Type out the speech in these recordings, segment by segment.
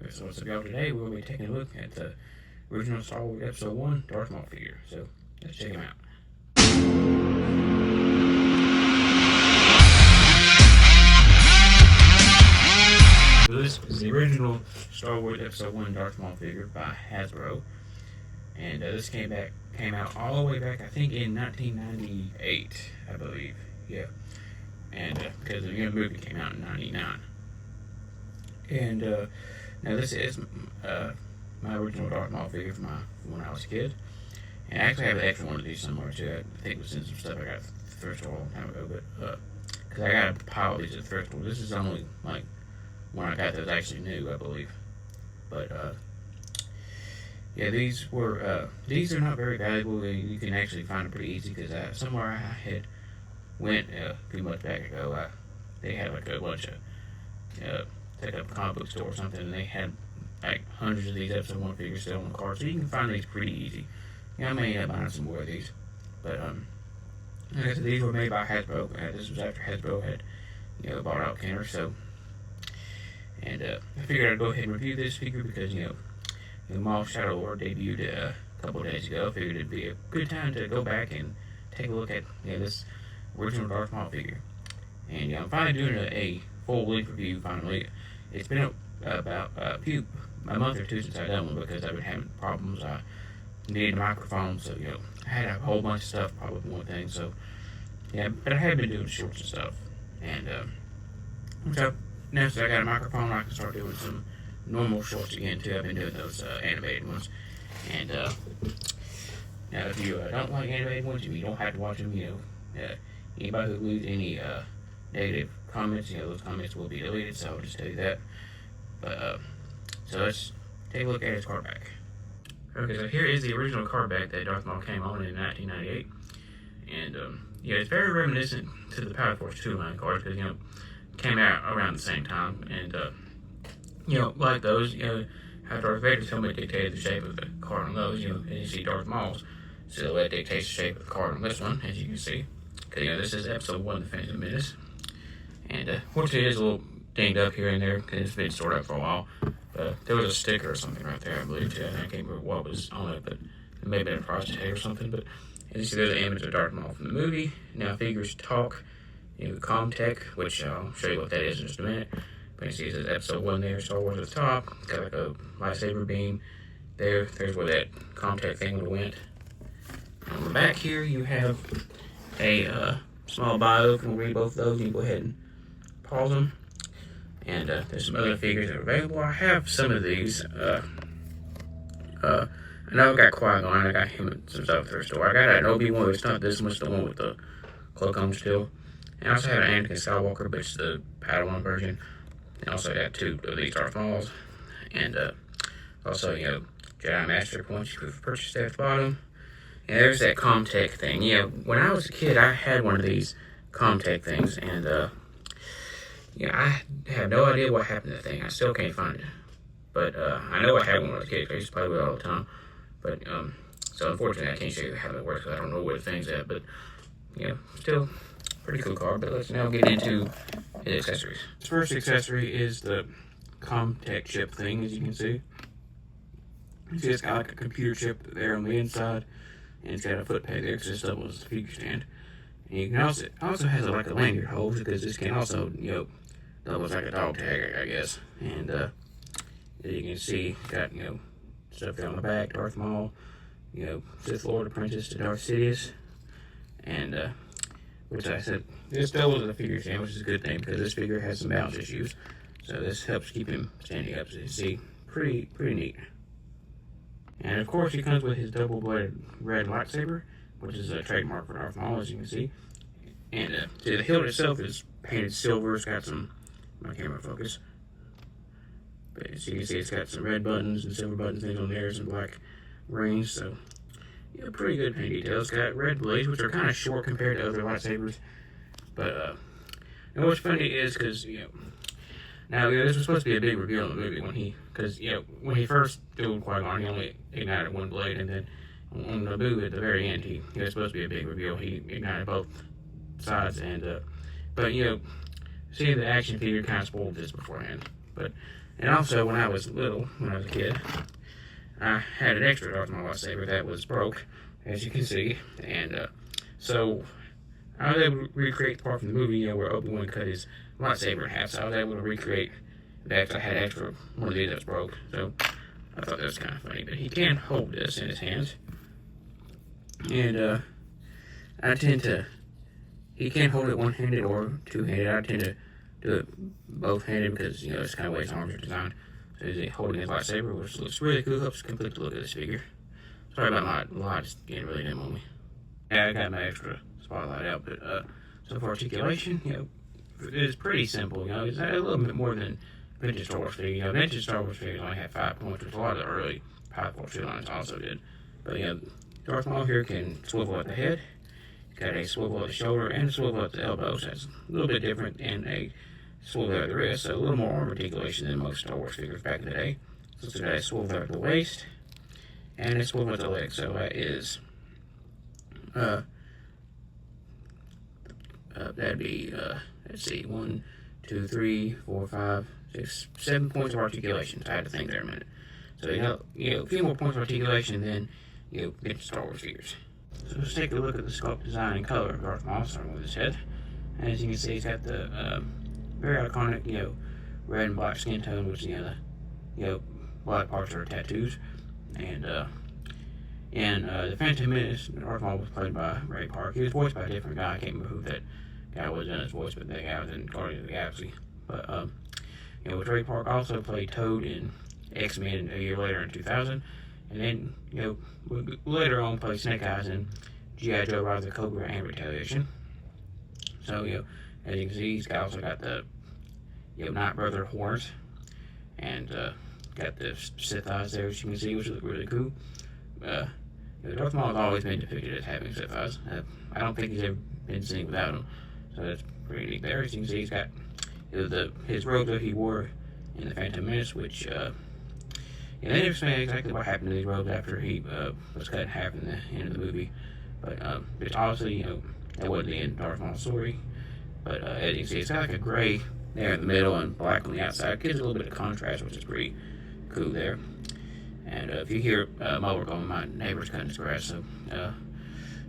Okay, so what's up, y'all? Today we'll be taking a look at the original Star Wars Episode 1 Darth Maul figure. So let's check him out. So this is the original Star Wars Episode 1 Darth Maul figure by Hasbro. And this came out all the way back, I think, in 1998, I believe. Yeah. And because the new movie came out in 99. And now this is my original Darth Maul figure from when I was a kid. And I actually have an extra one of these somewhere too. I think it was in some stuff I got at the thrift store a long time ago. But because I got a pile of these at the thrift store. This is only like one I got that was actually new, I believe. But yeah, these are not very valuable. You can actually find them pretty easy because somewhere I had went a few months back ago. They had like a bunch of like a comic book store or something, and they had like hundreds of these Episode 1 figures still on the card, so you can find these pretty easy. Yeah, I may end up buying some more of these, but like I said, these were made by Hasbro. This was after Hasbro had bought out Kenner, so. And I figured I'd go ahead and review this figure because the Maul Shadow Lord debuted a couple of days ago. I figured it'd be a good time to go back and take a look at this original Darth Maul figure. And I'm finally doing a full-length review. Finally, it's been about a month or two since I've done one because I've been having problems. I needed a microphone, so I had a whole bunch of stuff, probably one thing. So yeah, but I have been doing shorts and stuff, and so now that I got a microphone, I can start doing some normal shorts again too. I've been doing those animated ones, and now if you don't like animated ones, you don't have to watch them. Anybody who leaves any negative comments, those comments will be deleted, so I'll just tell you that. But so let's take a look at his card back. Okay, so here is the original card back that Darth Maul came on in 1998, and it's very reminiscent to the Power Force 2 line cards because it came out around the same time, and like those, how Darth Vader's helmet dictated the shape of the card on those, and you see Darth Maul's silhouette dictates the shape of the card on this one, as you can see. Because this is Episode 1 of The Phantom Menace. And fortunately, it is a little dinged up here and there because it's been stored up for a while. But there was a sticker or something right there, I believe, too. I can't remember what was on it, but it may have been a price tag or something. But as you see, there's an image of Darth Maul from the movie. Now, figures talk, Comtech, which I'll show you what that is in just a minute. But you see, it says Episode 1 there, Star Wars at the top. It's got like a lightsaber beam there. There's where that Comtech thing would have went. On the back here, you have a small bio. If you want to read both of those, you can go ahead and pause them. And there's some other figures that are available. I have some of these. I know I got Qui-Gon. I got him at some stuff at the thrift store. I got an Obi-Wan. It's not this much, the one with the cloak on still. And I also have an Anakin Skywalker, but it's the Padawan version. And also got two of these Darth Mauls. And also, Jedi Master points you could purchase at the bottom. And there's that Comtech thing. When I was a kid, I had one of these Comtech things, and I have no idea what happened to that thing. I still can't find it. But I know I had one when I was a kid. I used to play with it all the time. But so unfortunately, I can't show you how it works because I don't know where the thing's at. But still pretty cool card. But let's now get into his accessories. His first accessory is the Comtech chip thing, as you can see. You see, it's got like a computer chip there on the inside. And it's got a foot peg there because it's double as a figure stand. And you can also has like a lanyard hole because this can also, double as like a dog tag, I guess. And as you can see, it's got, stuff there on the back, Darth Maul, Sith Lord Apprentice to Darth Sidious. And, which I said, this doubles as a figure stand, which is a good thing because this figure has some balance issues. So this helps keep him standing up, so you see, pretty neat. And of course, he comes with his double-bladed red lightsaber, which is a trademark for Darth Maul, as you can see. And see, the hilt itself is painted silver. It's got some, my camera focus. But as you can see, it's got some red buttons and silver buttons things on there, some black rings. So, pretty good paint detail. It's got red blades, which are kind of short compared to other lightsabers. But and what's funny is because now, this was supposed to be a big reveal in the movie when he first dueled Qui-Gon, he only ignited one blade, and then on Naboo at the very end, he was supposed to be a big reveal. He ignited both sides, and but seeing the action figure kind of spoiled this beforehand. But And also, when I was a kid, I had an extra Darth Maul lightsaber that was broke, as you can see, and so I was able to recreate the part from the movie, where Obi-Wan cut his lightsaber in half. So I was able to recreate that. I had extra one of these that was broke, so I thought that was kind of funny. But he can hold this in his hands, and I tend to. He can hold it one-handed or two-handed. I tend to do it both-handed because it's kind of way his arms are designed. So he's holding his lightsaber, which looks really cool. Helps complete the look of this figure. Sorry about my light just getting really dim on me. Yeah, I got my extra spotlight out, but so for articulation, it's pretty simple. It's a little bit more than vintage Star Wars figures. Vintage Star Wars figures only had 5 points, which a lot of the early Power Force 2 lines also did. But Darth Maul here can swivel at the head. He's got a swivel at the shoulder and a swivel at the elbow. So that's a little bit different than a swivel at the wrist. So a little more arm articulation than most Star Wars figures back in the day. So it's got a swivel at the waist and a swivel at the leg. So that is that'd be let's see, 1, 2, 3, 4, 5, 6, 7 points of articulation. So I had to think there a minute. So a few more points of articulation than get Star Wars figures. So let's take a look at the sculpt, design, and color of Darth Maul, starting with his head. And as you can see, he's got the very iconic red and black skin tone, which the black parts are tattoos. And in the Phantom Menace, Darth Maul was played by Ray Park. He was voiced by a different guy. I can't remember who that guy was in his voice, but that guy was in Guardians of the Galaxy. But with Ray Park also played Toad in X-Men a year later in 2000, and then later on played Snake Eyes in G.I. Joe: Rise of the Cobra and Retaliation. So as you can see, he's also got the Night Brother horns, and got the Sith eyes there, as you can see, which look really cool. Darth Maul has always been depicted as having Sith eyes. I don't think he's ever been seen without them, so that's pretty neat there. As you can see, he's got his robe that he wore in the Phantom Menace, which they never say exactly what happened to these robes after he was cut in half in the end of the movie, but it's obviously that wasn't the end of Darth Maul's story. But as you can see, it's got like a gray there in the middle and black on the outside. It gives a little bit of contrast, which is pretty cool there. And if you hear mower going, my neighbor's cutting his grass, so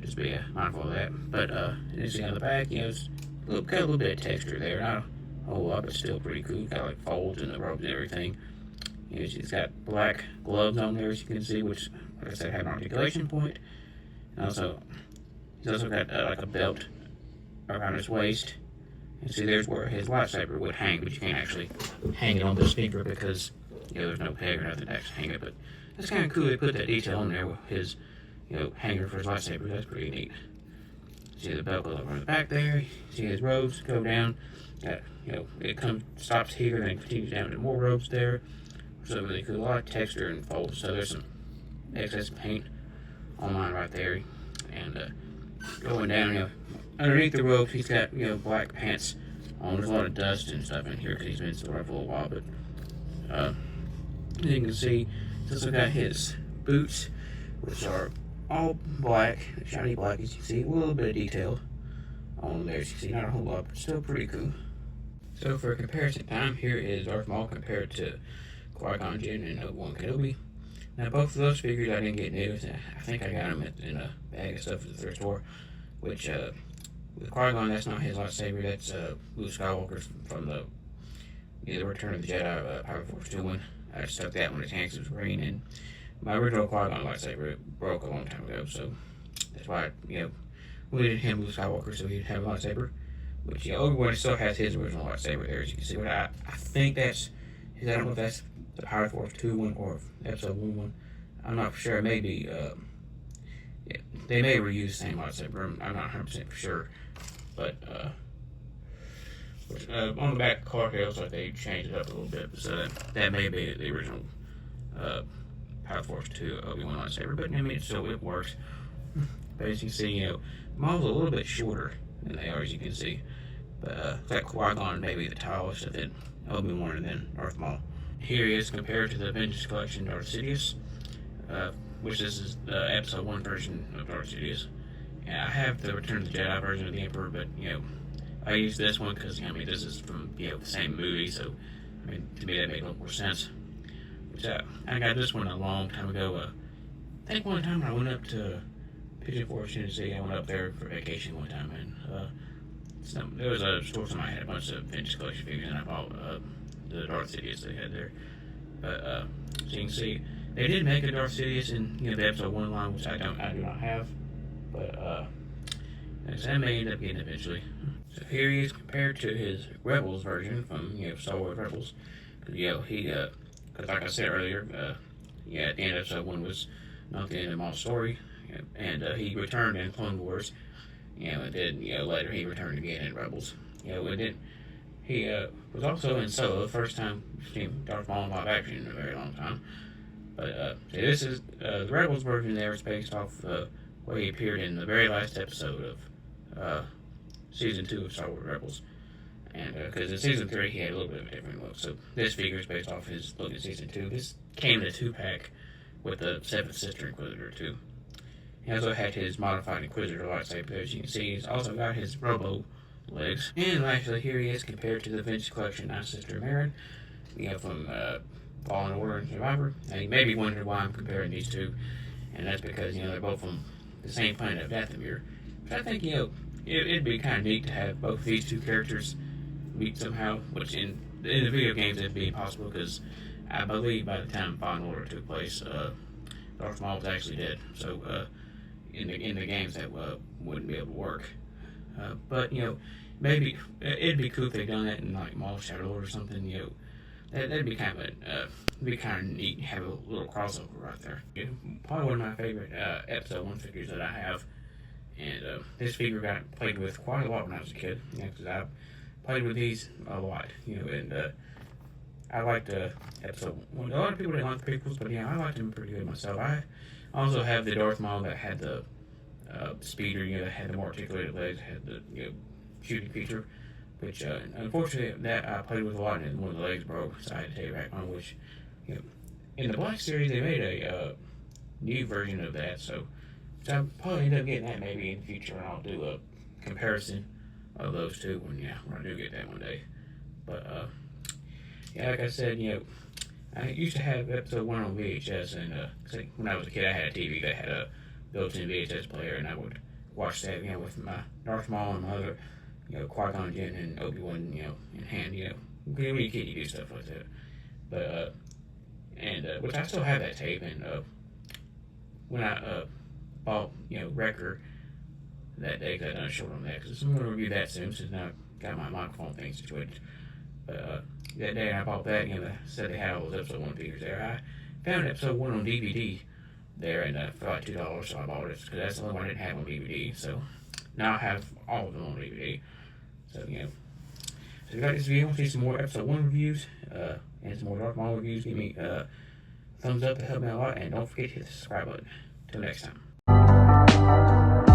just be mindful of that. But you see on the back, it's got a little bit of texture there. Not a whole lot, but still pretty cool. Got like folds in the robes and everything. She's got black gloves on there, as you can see, which, like I said, have an articulation point. And also, he's also got like a belt around his waist. And see, there's where his lightsaber would hang, but you can't actually hang it on this finger because there's no peg or nothing to actually hang it. But that's kind of cool. They put that detail on there with his hanger for his lightsaber. That's pretty neat. See the belt goes over the back there. See his robes go down. It stops here and then continues down to more robes there. So really cool. A lot of texture and folds. So there's some excess paint on mine right there. And going down, underneath the robes, he's got black pants on. There's a lot of dust and stuff in here because he's been stored for a little while. But as you can see, he's also got his boots, which are all black, shiny black, as you can see. A little bit of detail on there, as you can see. Not a whole lot, but still pretty cool. So for comparison time, here is Darth Maul compared to Qui-Gon Jinn and Obi-Wan Kenobi. Now both of those figures I didn't get new. I think I got them in a bag of stuff at the thrift store. Which with Qui-Gon, that's not his lightsaber. That's Luke Skywalker's from the Return of the Jedi Power Force 2 one. I just stuck that one in his hands. It was green, and my original Qui-Gon lightsaber broke a long time ago. So that's why we did him Luke Skywalker so he'd have a lightsaber. Which Obi-Wan still has his original lightsaber there, as you can see. But I think that's. I don't know if that's the Power Force 2 one or Episode 1 one. I'm not for sure. Maybe they may reuse the same lightsaber. I'm not 100% for sure. But on the back card, it looks like they changed it up a little bit. So that may be the original Power Force 2 Obi-Wan lightsaber. But I mean, it works. But as you can see, Maul's a little bit shorter than they are, as you can see. But like Qui-Gon may be the tallest, and then Obi-Wan, and then Darth Maul. Here he is compared to the Vintage Collection Darth Sidious, which this is the Episode 1 version of Darth Sidious. And I have the Return of the Jedi version of the Emperor, but I use this one because this is from the same movie, so I mean, to me that made a little more sense. Which I got this one a long time ago. I think one time I went up to Pigeon Forge, Tennessee. I went up there for vacation one time, and there was a store somewhere had a bunch of vintage collection figures, and I bought the Darth Sidious they had there. But so you can see, they did make a Darth Sidious in the episode 1 line, which I do not have. But I may end up getting eventually. So here he is compared to his Rebels version from Star Wars Rebels. Because like I said earlier, at the end of episode 1 was not the end of Maul's story, and he returned in Clone Wars. And then later he returned again in Rebels. And then he was also in Solo, the first time we've seen Darth Maul in live action in a very long time. But so this is the Rebels version. There is based off where he appeared in the very last episode of season 2 of Star Wars Rebels. And because in season 3 he had a little bit of a different look, so this figure is based off his look in season 2. This came in a 2-pack with the 7th Sister Inquisitor too. He also had his modified Inquisitor lightsaber. As you can see, he's also got his Robo legs. And actually, here he is compared to the vintage collection 9th Sister Marin, from Fallen Order and Survivor. And you may be wondering why I'm comparing these two, and that's because they're both from the same planet of Dathomir. But I think it'd be kind of neat to have both these two characters meet somehow, which in the video games it'd be impossible because I believe by the time Fallen Order took place, Darth Maul was actually dead. So in the games that wouldn't be able to work. But maybe it'd be cool if they done that in like Maul's Shadow Lord or something. That'd be kind of neat to have a little crossover right there. Probably one of my favorite episode 1 figures that I have. And this figure got played with quite a lot when I was a kid. Because I played with these a lot. And I liked episode 1. A lot of people didn't like the prequels, but I liked them pretty good myself. I also have the Darth Maul that had the speeder, that had the more articulated legs, had the shooting feature, which unfortunately that I played with a lot, and one of the legs broke, so I had to take it back on. Which in the Black Series they made a new version of that, so I'll probably end up getting that maybe in the future, and I'll do a comparison of those two when I do get that one day. But like I said, I used to have episode 1 on VHS, and when I was a kid, I had a TV that had a built-in VHS player, and I would watch that, with my Darth Maul and my other, Qui-Gon Jinn and Obi-Wan, in hand, when you're a kid, you do stuff like that. But, which I still have that tape, and when I bought, Wrecker that day, because I done a short on that, because I'm going to review that soon, since now I've got my microphone thing situated. But, that day I bought that, they said they had all those episode 1 figures there. I found episode 1 on DVD there, and for like $2, so I bought it, because that's the only one I didn't have on DVD. So now I have all of them on DVD. So, so if you like this video, want to see some more episode 1 reviews, and some more Darth Maul reviews, give me a thumbs up to help me out a lot, and don't forget to hit the subscribe button. Till next time.